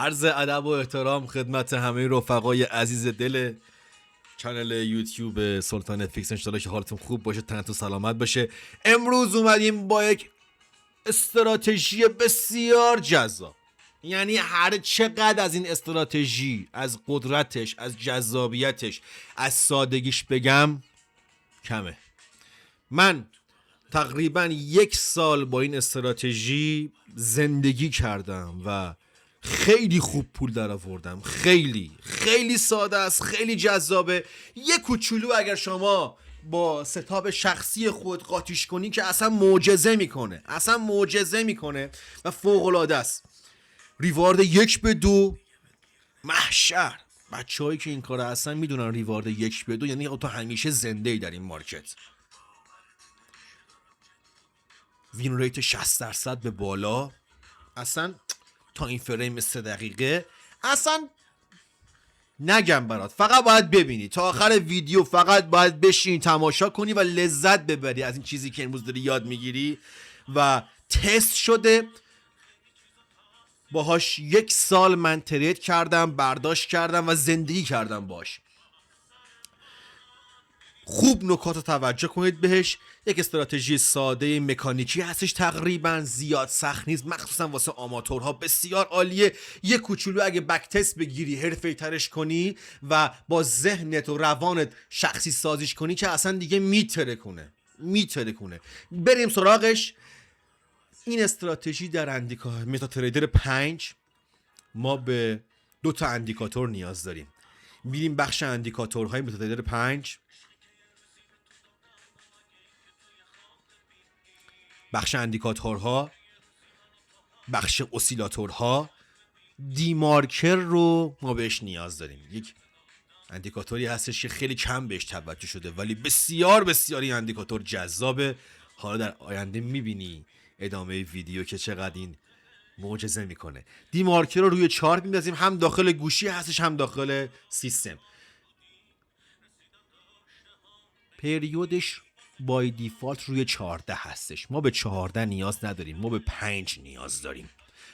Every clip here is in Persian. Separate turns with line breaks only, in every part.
عرض ادب و احترام خدمت همه رفقای عزیز دل کانال یوتیوب سلطان فیکس. انشالله که حالتون خوب باشه، تنتون سلامت باشه. امروز اومدیم با یک استراتژی بسیار جذاب. یعنی هر چقدر از این استراتژی، از قدرتش، از جذابیتش، از سادگیش بگم کمه. من تقریبا 1 سال با این استراتژی زندگی کردم و خیلی خوب پول در آوردم. خیلی ساده است، خیلی جذابه. یه کوچولو اگر شما با ستاپ شخصی خود قاطیش کنی که اصلا معجزه میکنه و فوق العاده است. ریوارد 1-2 محشر. بچه‌هایی که این کارو هستن میدونن ریوارد 1-2 یعنی تو همیشه زنده ای در این مارکت. وین ریت 60% به بالا. اصلا تا این فریم 3 دقیقه اصلا نگم برات، فقط باید ببینی تا آخر ویدیو، فقط باید بشین تماشا کنی و لذت ببری از این چیزی که امروز داری یاد میگیری و تست شده. باهاش 1 سال من ترید کردم، برداشت کردم و زندگی کردم باش. خوب نکات رو توجه کنید بهش. یک استراتژی ساده مکانیکی هستش، تقریبا زیاد سخت نیست، مخصوصا واسه آماتورها بسیار عالیه. یه کوچولو اگه بک تست بگیری، حرفه‌ای ترش کنی و با ذهنت و روانت شخصی سازیش کنی که اصلا دیگه میترکونه. بریم سراغش. این استراتژی در متا تریدر 5 ما به 2 تا اندیکاتور نیاز داریم. میریم بخش اندیکاتورهای متا تریدر 5. بخش اندیکاتورها، بخش اسیلاتورها، دیمارکر رو ما بهش نیاز داریم. یک اندیکاتوری هستش که خیلی کم بهش توجه شده ولی بسیار این اندیکاتور جذابه. حالا در آینده میبینی ادامه ویدیو که چقدر این معجزه میکنه. دیمارکر رو روی چارت میندازیم، هم داخل گوشی هستش هم داخل سیستم. پریودش بای دیفالت روی 14 هستش. ما به 14 نیاز نداریم، ما به 5 نیاز داریم.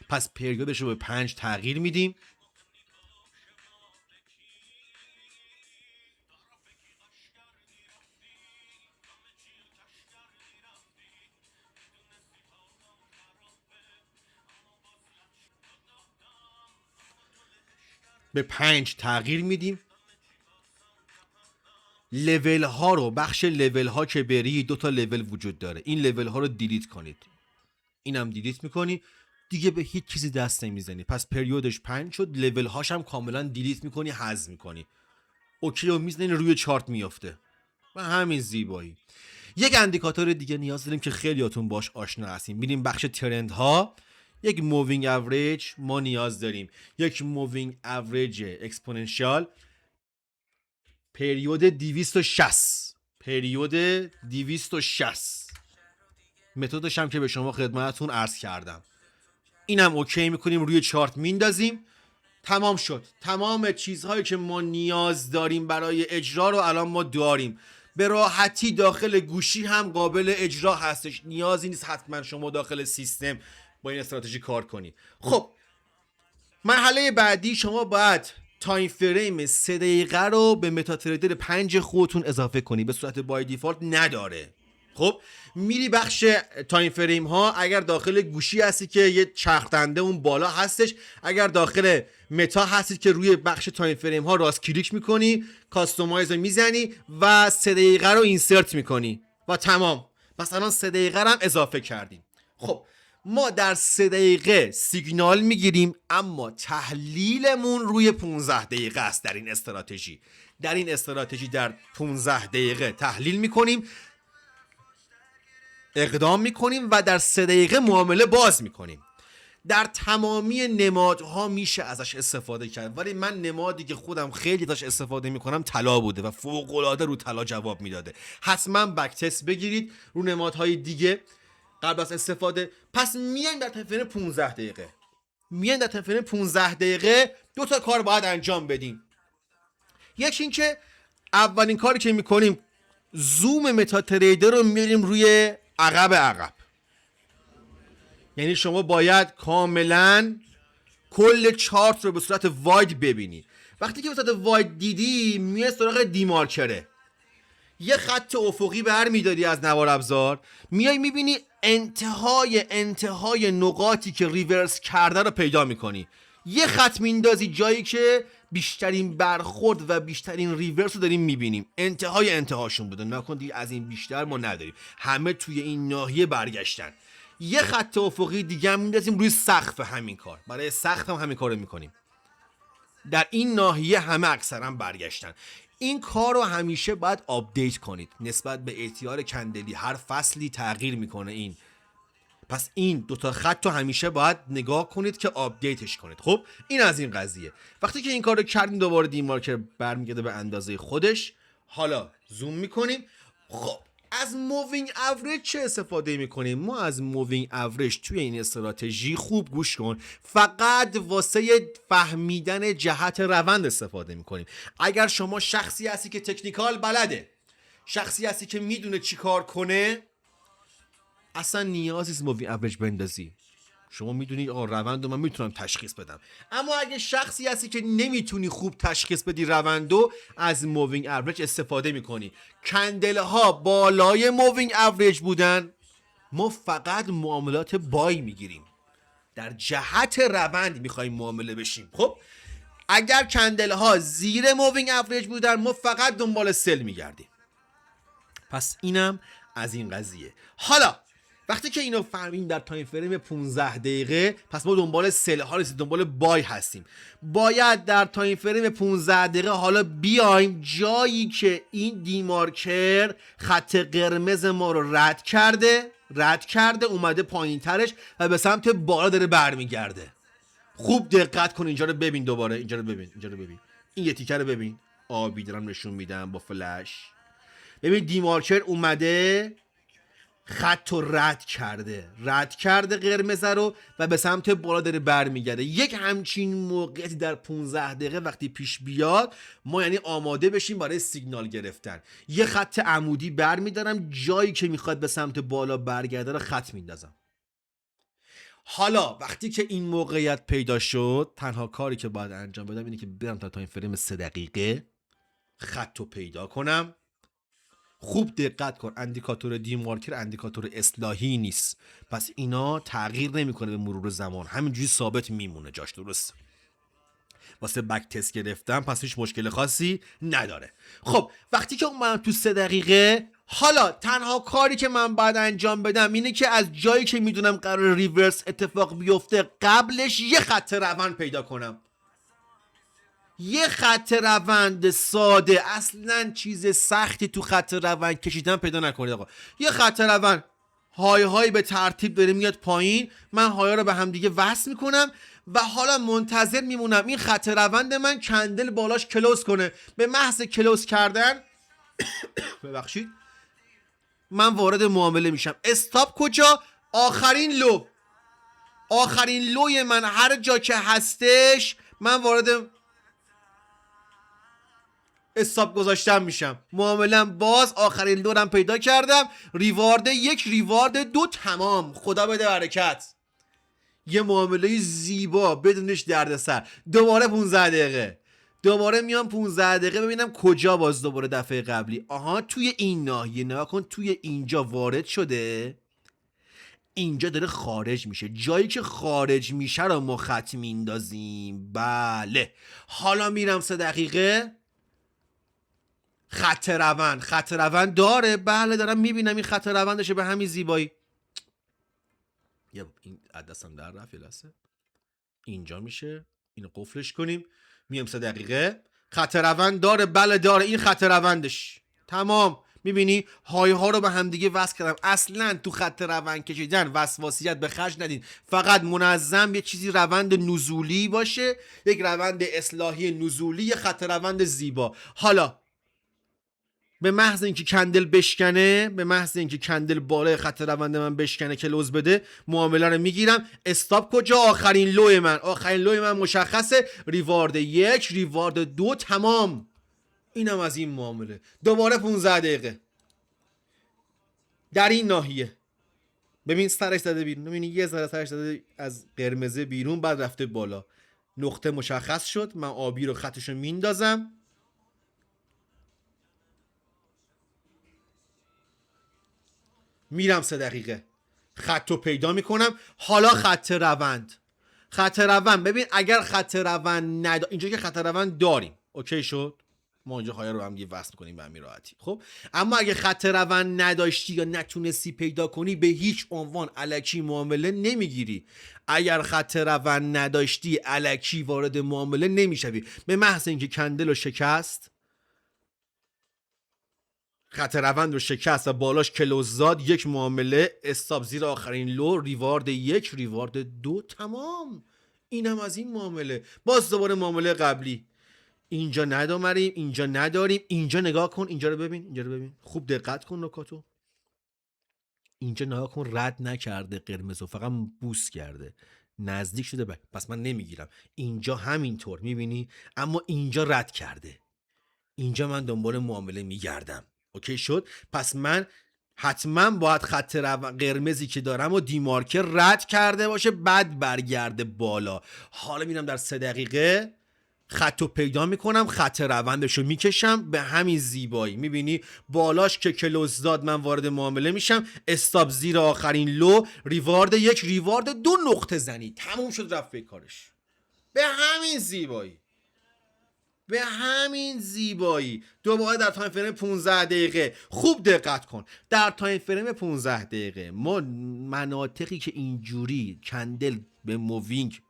پس پریودش رو به 5 تغییر میدیم. به 5 تغییر میدیم. لول ها رو، بخش لول ها که بری 2 تا لول وجود داره. این لول ها رو دیلیت کنید. اینم دیلیت میکنی، دیگه به هیچ چیزی دست نمیزنی. پس پریودش 5 شد، لول هاش هم کاملا دیلیت میکنی، حذف میکنی. اوکی و میزنین روی چارت میافته. و همین زیبایی. یک اندیکاتور دیگه نیاز داریم که خیلیاتون باش آشنا هستین. میریم بخش ترند ها. یک مووینگ اوریج ما نیاز داریم. یک مووینگ اوریج اکسپوننشیال پریود 260. متدش هم که به شما خدمتتون عرض کردم. اینم اوکی میکنیم، روی چارت میندازیم. تمام شد. تمام چیزهایی که ما نیاز داریم برای اجرا رو الان ما داریم. به راحتی داخل گوشی هم قابل اجرا هستش. نیازی نیست حتما شما داخل سیستم با این استراتژی کار کنی. خب مرحله بعدی، شما باید تایم فریم 3 دقیقه رو به متا تریدر 5 خودتون اضافه کنی. به صورت بای دیفالت نداره. خب میری بخش تایم فریم ها. اگر داخل گوشی هستی که یه چرخنده اون بالا هستش، اگر داخل متا هستی که روی بخش تایم فریم ها راست کلیک میکنی، کاستومایز رو میزنی و 3 دقیقه رو اینسرت میکنی و تمام. مثلا 3 دقیقه رو هم اضافه کردیم. خب ما در 3 دقیقه سیگنال میگیریم، اما تحلیلمون روی 15 دقیقه است. در این استراتژی در 15 دقیقه تحلیل میکنیم، اقدام میکنیم و در 3 دقیقه معامله باز میکنیم. در تمامی نمادها میشه ازش استفاده کرد، ولی من نمادی که خودم خیلی ازش استفاده میکنم طلا بوده و فوق العاده رو طلا جواب میداده. حتما بک تست بگیرید رو نمادهای دیگه قبل از استفاده. پس میایم در تفریم 15 دقیقه 2 تا کار باید انجام بدیم. یکی این که اولین کاری که میکنیم زوم متا تریدر رو میاریم روی عقب. یعنی شما باید کاملا کل چارت رو به صورت واید ببینی. وقتی که به صورت واید دیدی میای سراغ دیمارکره، یه خط افقی برمیداری از نوار ابزار، میای میبینی انتهای نقاطی که ریورس کرده رو پیدا میکنی، یه خط میندازی جایی که بیشترین برخورد و بیشترین ریورس رو داریم میبینیم، انتهاشون بوده، نکن دیگه از این بیشتر ما نداریم، همه توی این ناحیه برگشتن. یه خط افقی دیگه هم میندازیم روی سقف همین کار، برای سقف هم همین کار رو میکنیم. در این ناحیه همه اکثرا برگشتن. این کار رو همیشه باید آپدیت کنید نسبت به ATR کندلی، هر فصلی تغییر میکنه این. پس این دوتا خط رو همیشه باید نگاه کنید که آپدیتش کنید. خب این از این قضیه. وقتی که این کار رو کردیم دوباره دیمارکر برمیگرده به اندازه خودش. حالا زوم میکنیم. خب از مووینگ اوریج چه استفاده میکنیم؟ ما از مووینگ اوریج توی این استراتژی خوب گوش کن، فقط واسه فهمیدن جهت روند استفاده میکنیم. اگر شما شخصی هستی که تکنیکال بلده، شخصی هستی که میدونه چی کار کنه، اصلا نیازی نیست مووینگ اوریج بندازی. شما میدونی آقا روند رو من میتونم تشخیص بدم. اما اگه شخصی هستی که نمیتونی خوب تشخیص بدی روندو، از مووینگ اوریج استفاده میکنی. کندل ها بالای مووینگ اوریج بودن، ما فقط معاملات بای میگیریم، در جهت روند میخوایم معامله بشیم. خب اگر کندل ها زیر مووینگ اوریج بودن، ما فقط دنبال سل میگردیم. پس اینم از این قضیه. حالا وقتی که اینو فهمیم در تایم فریم 15 دقیقه، پس ما دنبال سل ها نیستیم، دنبال بای هستیم. باید در تایم فریم 15 دقیقه حالا بیایم جایی که این دیمارکر خط قرمز ما رو رد کرده اومده پایین ترش و به سمت بالا داره برمیگرده. خوب دقت کن، اینجا رو ببین، دوباره اینجا رو ببین این یه تیکه رو ببین، آبی دارم نشون میدم با فلش. ببین دیمارکر اومده خط رو رد کرده قرمز رو و به سمت بالا داره برمیگرده. یک همچین موقعیتی در 15 دقیقه وقتی پیش بیاد، ما یعنی آماده بشیم برای سیگنال گرفتن. یه خط عمودی برمیدارم، جایی که میخواد به سمت بالا برگرده رو خط میندازم. حالا وقتی که این موقعیت پیدا شد، تنها کاری که باید انجام بدم اینه که برم تا تایم فریم 3 دقیقه خط رو پیدا کنم. خوب دقت کن، اندیکاتور دیمارکر اندیکاتور اصلاحی نیست، پس اینا تغییر نمیکنه به مرور زمان، همینجوری ثابت میمونه جاش. درست واسه بک تست گرفتم، پس هیچ مشکل خاصی نداره. خب وقتی که اومدم تو 3 دقیقه، حالا تنها کاری که من باید انجام بدم اینه که از جایی که میدونم قرار ریورس اتفاق بیفته، قبلش یه خط روند پیدا کنم. یه خط روند ساده، اصلا چیز سختی تو خط روند کشیدن پیدا نکنید آقا. یه خط روند های به ترتیب داره میاد پایین، من های رو به هم دیگه وصل میکنم و حالا منتظر میمونم این خط روند من کندل بالاش کلوز کنه. به محض کلوز کردن ببخشید من وارد معامله میشم. استاپ کجا؟ آخرین لوی من هر جا که هستش من وارد استاپ گذاشتم میشم. معامله باز، آخرین دورم پیدا کردم، ریوارد 1 ریوارد 2 تمام. خدا بده برکت. یه معامله زیبا بدونش دردسر. دوباره 15 دقیقه، دوباره میام 15 دقیقه ببینم کجا باز دوباره دفعه قبلی. آها توی این ناحیه نگاه کن، توی اینجا وارد شده، اینجا داره خارج میشه. جایی که خارج میشه رو ما خط میندازیم. بله حالا میرم 3 دقیقه خط روند داره. بله دارم میبینم این خط روندشه به همین زیبایی. یه این دستم در رفت، یه لحظه اینجا میشه، اینو قفلش کنیم. میام 3 دقیقه خط روند داره. بله داره، این خط روندش تمام. میبینی های ها رو به هم دیگه وصل کردم. اصلا تو خط روند کشیدن وسواسیت به خرج ندین، فقط منظم یه چیزی روند نزولی باشه، یک روند اصلاحی نزولی، یه خط روند زیبا. حالا به محض اینکه کندل بشکنه، به محض اینکه کندل بالای خط روند من بشکنه کلوز بده، معامله رو میگیرم. استاپ کجا؟ آخرین لوی من مشخصه، ریوارد 1 ریوارد 2 تمام. اینم از این معامله. دوباره 15 دقیقه در این ناحیه. ببین سرش زده بیرون، ببین یه ذره سرش زده از قرمزه بیرون، بعد رفته بالا. نقطه مشخص شد، من آبی رو خطشو میندازم، میرم 3 دقیقه خط رو پیدا میکنم. حالا خط روند، خط روند ببین اگر خط روند اینجا که خط روند داریم اوکی شد، ما اینجا های رو هم یه وصل کنیم به همین راحتی. خب اما اگه خط روند نداشتی یا نتونستی پیدا کنی به هیچ عنوان الکی معامله نمیگیری. اگر خط روند نداشتی الکی وارد معامله نمیشوی. به محض اینکه کندل رو شکست، خط روند رو شکست و بالاش کلوز زاد، یک معامله، استاپ زیر آخرین لو، ریوارد 1 ریوارد 2، تمام. اینم از این معامله. باز دوباره معامله قبلی، اینجا نداریم، اینجا نداریم، اینجا نگاه کن، اینجا رو ببین، اینجا رو ببین، خوب دقت کن نکاتو. اینجا نگاه کن، رد نکرده قرمزو، فقط بوس کرده، نزدیک شده پس من نمیگیرم. اینجا همینطور میبینی، اما اینجا رد کرده، اینجا من دنبال معامله میگردم. اوکی شد. پس من حتما باید خط قرمزی که دارم و دیمارکر رد کرده باشه، بعد برگرده بالا. حالا میرم در 3 دقیقه خط رو پیدا میکنم، خط روندش رو میکشم به همین زیبایی. میبینی بالاش که کلوز داد، من وارد معامله میشم، استاپ زیر آخرین لو، ریوارد 1 ریوارد 2، نقطه زنی، تموم شد رفت به کارش. به همین زیبایی، به همین زیبایی. دوباره در تایم فریم 15 دقیقه خوب دقت کن. در تایم فریم 15 دقیقه ما مناطقی که اینجوری کندل به مووینگ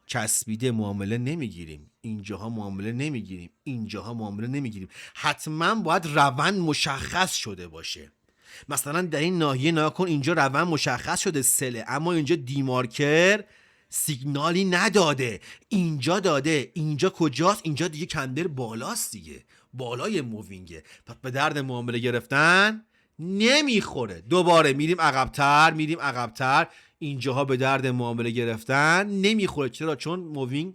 چسبیده معامله نمیگیریم، اینجاها معامله نمیگیریم، اینجاها معامله نمیگیریم. حتما باید روند مشخص شده باشه. مثلا در این ناحیه نگاه کن، اینجا روند مشخص شده سله، اما اینجا دیمارکر سیگنالی نداده، اینجا داده. اینجا کجاست؟ اینجا دیگه کندل بالاست دیگه، بالای مووینگه، پس به درد معامله گرفتن نمیخوره. دوباره میریم عقب‌تر، میریم عقب‌تر، اینجاها به درد معامله گرفتن نمیخوره. چرا؟ چون مووینگ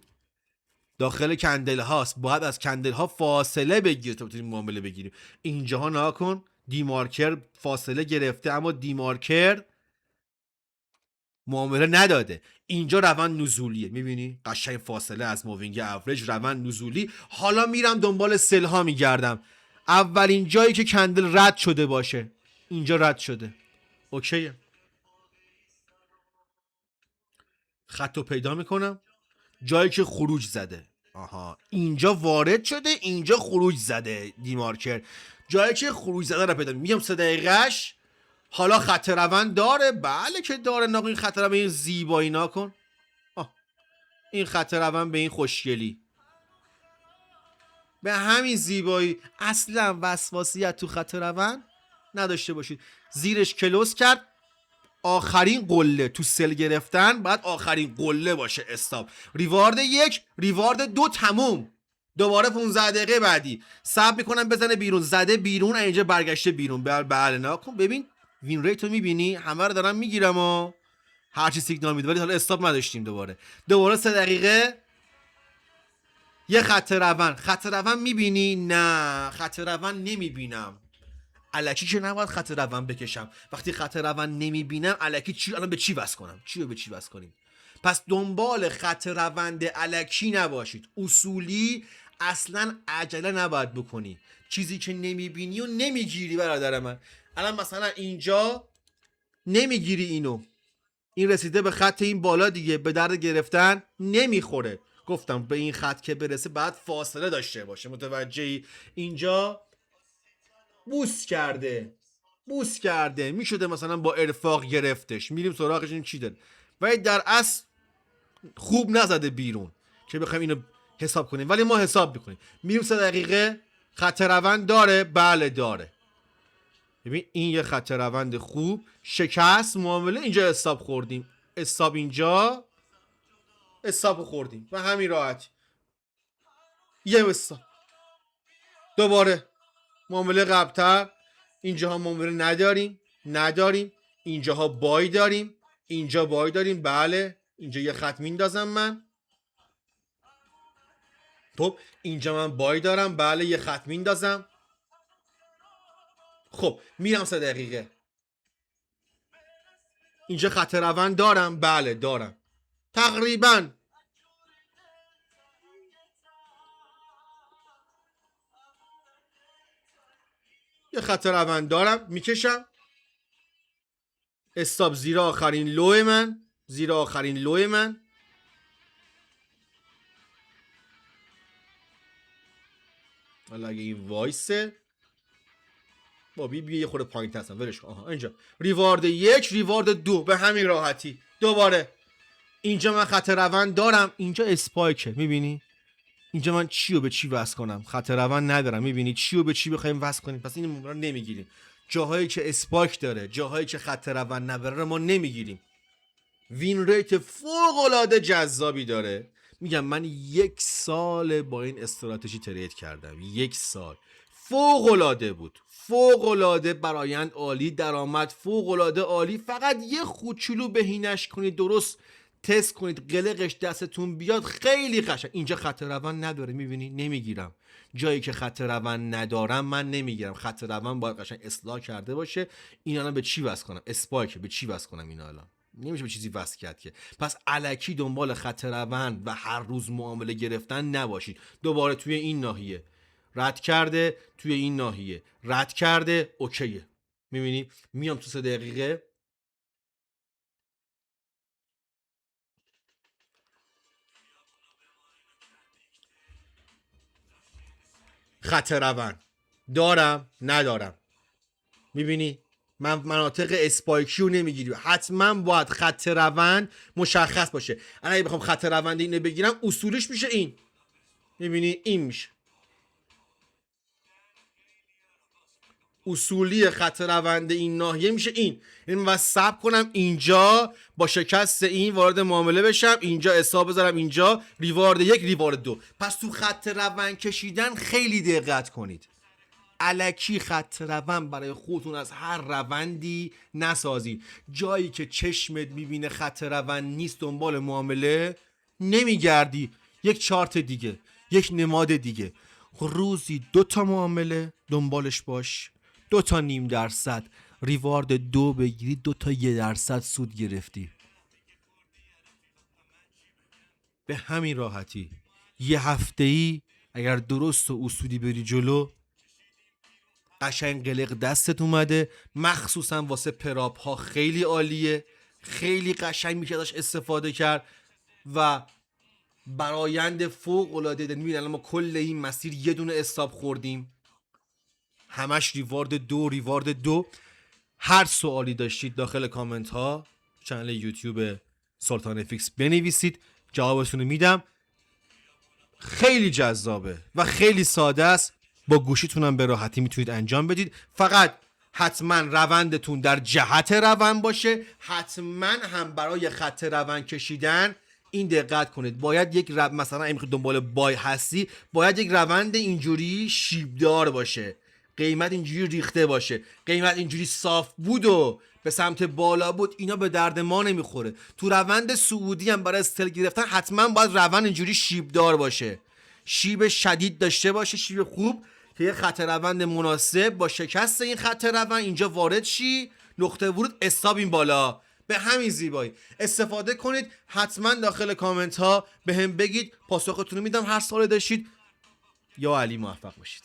داخل کندل هاست، باید از کندل ها فاصله بگیره تا بتونیم معامله بگیریم. اینجاها نگاه کن، دیمارکر فاصله گرفته اما دیمارکر معامله نداده. اینجا روند نزولیه، میبینی قشنگ فاصله از مووینگ اوریج، روند نزولی. حالا میرم دنبال سل ها میگردم. اولین جایی که کندل رد شده باشه، اینجا رد شده، اوکیه، خط رو پیدا میکنم، جایی که خروج زده، آها اینجا وارد شده، اینجا خروج زده دیمارکر، جایی که خروج زده رو پیدا میگم 3 دقیقهش. حالا خط روند داره؟ بله که داره. ناقل این خط روند این زیبایی نکن، این خط روند به این خوشگلی، به همین زیبایی. اصلا وسواسیت تو خط روند نداشته باشید. زیرش کلوز کرد، آخرین قله تو سل گرفتن باید آخرین قله باشه. استاپ ریوارد 1 ریوارد 2، تموم. دوباره 15 دقیقه بعدی صبر میکنم بزنه بیرون، زده بیرون، اینجا برگشته بیرون. بله نکن. ببین وین ریت رو میبینی، همه رو دارم میگیرم و هرچی سیگنال میده، ولی حالا استاپ نداشتیم. دوباره 3 دقیقه یه خط روند. خط روند میبینی؟ نه خط روند نمیبینم. الکی که نباید خط روند بکشم. وقتی خط روند نمیبینم الکی الان به چی وصل کنم؟ چی رو به چی وصل کنیم؟ پس دنبال خط روند الکی نباشید. اصولی اصلا عجله نباید بکنی. چیزی که نمیبینی و نمیگیری برادر من. الان مثلا اینجا نمیگیری اینو، این رسیده به خط این بالا دیگه، به درد گرفتن نمیخوره. گفتم به این خط که برسه بعد فاصله داشته باشه. متوجهی؟ اینجا بوس کرده میشده مثلا با ارفاق گرفتش، میریم سراغش این چی داره، ولی در اصل خوب نزده بیرون که بخوایم اینو حساب کنیم، ولی ما حساب میکنیم. میریم 3 دقیقه خط روند داره؟ بله داره. ببین این یه خط روند خوب، شکست معامله، اینجا استاپ خوردیم، استاپ اینجا، استاپ خوردیم و همین راحت. یه استاپ، دوباره معامله قبلتر، اینجاها معامله نداریم، اینجاها بای داریم، اینجا بای داریم. بله اینجا یه خط میندازم من. خب اینجا من بای دارم، بله یه خط میندازم. خب میرم 3 دقیقه. اینجا خط روند دارم؟ بله دارم. تقریبا یه خط روند دارم میکشم، استاپ زیر آخرین لو من، زیر آخرین لو من. حالا اگه این وایسه با بیا یه خورده پایین هستم ولش کن. آها اینجا ریوارد 1 ریوارد 2 به همین راحتی. دوباره اینجا من خط روند دارم، اینجا اسپایکه. میبینی اینجا من چی رو به چی وصل کنم؟ خط روند ندارم. میبینی چی رو به چی بخوایم وصل کنیم؟ پس این رو نمیگیریم. جاهایی که اسپایک داره، جاهایی که خط روند نداره ما نمیگیریم. وین ریت فوق العاده جذابی داره. میگم من 1 سال با این استراتژی ترید کردم. 1 سال فوق العاده بود، فوق العاده برآیند عالی، درآمد فوق العاده عالی. فقط یه کوچولو بهینش کنید، درست تست کنید، قلقش دستتون بیاد، خیلی قشنگ. اینجا خط روند نداره، میبینی نمیگیرم. جایی که خط روند ندارم من نمیگیرم. خط روند باید قشنگ اصلاح کرده باشه. اینا الان به چی وصل کنم؟ اسپایک به چی وصل کنم؟ اینا الان نمیشه به چیزی وصل کرد که. پس الکی دنبال خط روند و هر روز معامله گرفتن نباشید. دوباره توی این ناحیه رد کرده، توی این ناحیه رد کرده، اوکیه. میبینی میام تو 3 دقیقه خط روند دارم ندارم. میبینی من مناطق اسپایکی رو نمیگیریم. حتما باید خط روند مشخص باشه. اگه بخوام خط روند اینو بگیرم اصولش میشه این. میبینی این میشه اصولی خط روند این ناحیه، میشه این. یعنی من صبر کنم اینجا با شکست این وارد معامله بشم، اینجا حساب بذارم، اینجا ریوارد 1 ریوارد 2. پس تو خط روند کشیدن خیلی دقت کنید. الکی خط روند برای خودتون از هر روندی نسازی. جایی که چشمت میبینه خط روند نیست دنبال معامله نمیگردی. یک چارت دیگه، یک نماد دیگه، روزی 2 تا معامله دنبالش باش. 2 تا نیم درصد ریوارد 2 بگیری، 2 تا 1% سود گرفتی. به همین راحتی. یه هفته‌ای اگر درست و اصولی بری جلو، قشنگ قلق دستت اومده. مخصوصا واسه پراپ ها خیلی عالیه، خیلی قشنگ میشه ازش استفاده کرد و برایند فوق العاده داریم. میبینید الان ما کل این مسیر یه دونه استاپ خوردیم، همش ریوارد 2 ریوارد 2. هر سوالی داشتید داخل کامنت ها چنل یوتیوب سلطان فیکس بنویسید، جوابتون رو میدم. خیلی جذابه و خیلی ساده است. با گوشیتونم به راحتی میتونید انجام بدید. فقط حتما روندتون در جهت روند باشه. حتما هم برای خط روند کشیدن این دقت کنید. باید یک مثلا اگه دنبال بای هستی، باید یک روند اینجوری شیبدار باشه، قیمت اینجوری ریخته باشه، قیمت اینجوری صاف بود و به سمت بالا بود. اینا به درد ما نمیخوره. تو روند سعودی هم برای استل گرفتن حتما باید روند اینجوری شیبدار باشه، شیب شدید داشته باشه، شیب خوب که یه خط روند مناسب با شکست این خط روند اینجا وارد شی، نقطه ورود استاب این بالا. به همین زیبایی استفاده کنید. حتما داخل کامنت ها به هم بگید، پاسختون رو میدم. هر سوال داشتید. یا علی موفق باشید.